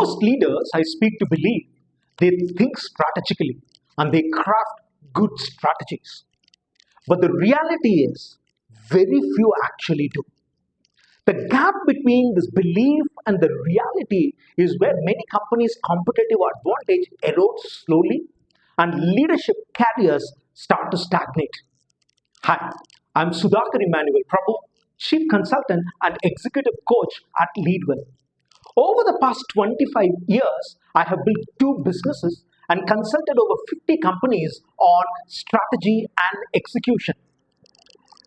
Most leaders I speak to believe they think strategically and they craft good strategies. But the reality is, very few actually do. The gap between this belief and the reality is where many companies' competitive advantage erodes slowly and leadership careers start to stagnate. Hi, I'm Sudhakar Immanuel, Prabu, Chief Consultant and Executive Coach at LEADWELL. Over the past 25 years, I have built two businesses and consulted over 50 companies on strategy and execution.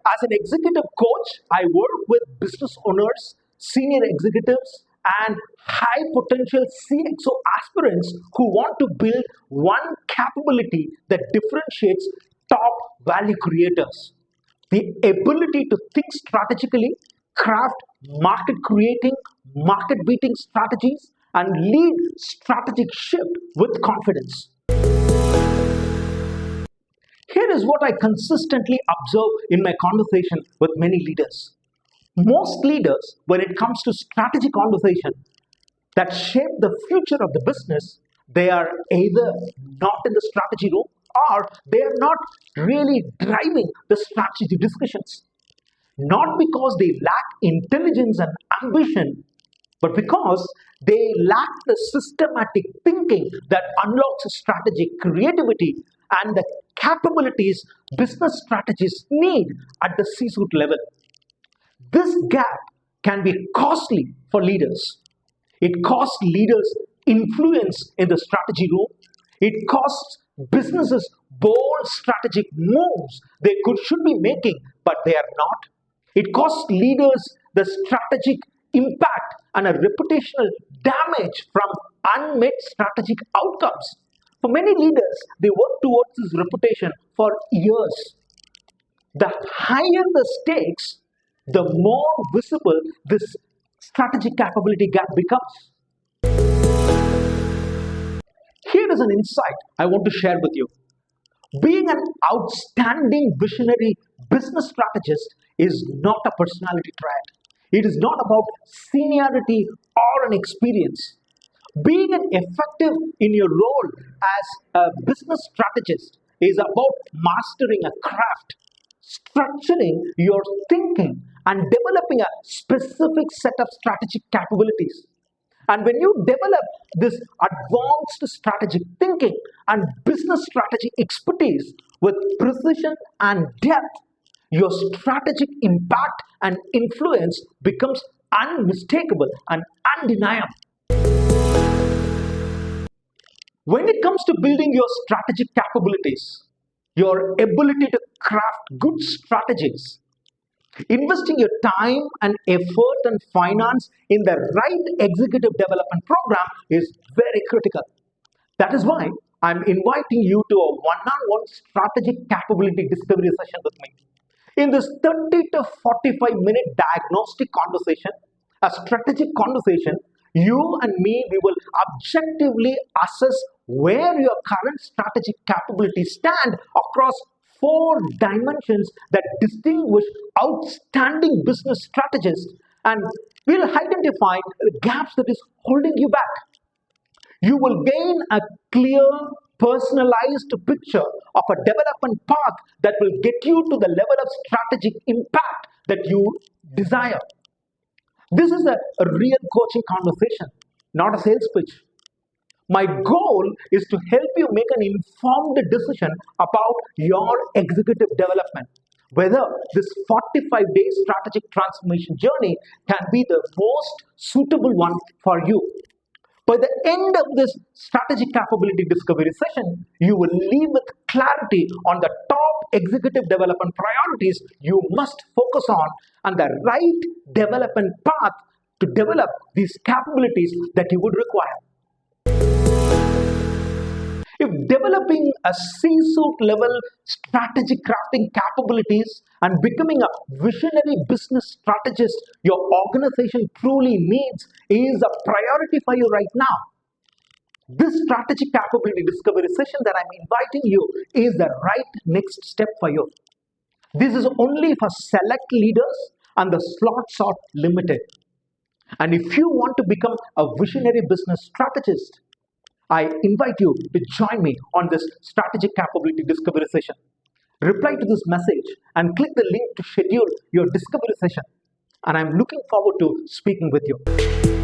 As an executive coach, I work with business owners, senior executives, and high potential CXO aspirants who want to build one capability that differentiates top value creators: the ability to think strategically, craft market creating, market beating strategies, and lead strategic shift with confidence. Here is what I consistently observe in my conversation with many leaders. Most leaders, when it comes to strategy conversation that shape the future of the business, they are either not in the strategy room or they are not really driving the strategy discussions. Not because they lack intelligence and ambition, but because they lack the systematic thinking that unlocks strategic creativity and the capabilities business strategists need at the C-suite level. This gap can be costly for leaders. It costs leaders influence in the strategy room. It costs businesses bold strategic moves they should be making, but they are not. It costs leaders the strategic impact and a reputational damage from unmet strategic outcomes. For many leaders, they work towards this reputation for years. The higher the stakes, the more visible this strategic capability gap becomes. Here is an insight I want to share with you. Being an outstanding visionary business strategist is not a personality trait. It is not about seniority or an experience. Being an effective in your role as a business strategist is about mastering a craft, structuring your thinking, and developing a specific set of strategic capabilities. And when you develop this advanced strategic thinking and business strategy expertise with precision and depth, your strategic impact and influence becomes unmistakable and undeniable. When it comes to building your strategic capabilities, your ability to craft good strategies, investing your time and effort and finance in the right executive development program is very critical. That is why I'm inviting you to a one-on-one strategic capability discovery session with me. In this 30 to 45-minute diagnostic conversation, a strategic conversation, you and me, we will objectively assess where your current strategic capabilities stand across 4 dimensions that distinguish outstanding business strategists, and we'll identify the gaps that is holding you back. You will gain a clear, personalized picture of a development path that will get you to the level of strategic impact that you desire. This is a real coaching conversation, not a sales pitch. My goal is to help you make an informed decision about your executive development, whether this 45-day strategic transformation journey can be the most suitable one for you. By the end of this strategic capability discovery session, you will leave with clarity on the top executive development priorities you must focus on and the right development path to develop these capabilities that you would require. If developing a C-suite level strategic crafting capabilities and becoming a visionary business strategist your organization truly needs is a priority for you right now, this strategic capability discovery session that I'm inviting you is the right next step for you. This is only for select leaders and the slots are limited. And if you want to become a visionary business strategist, I invite you to join me on this strategic capability discovery session. Reply to this message and click the link to schedule your discovery session. And I'm looking forward to speaking with you.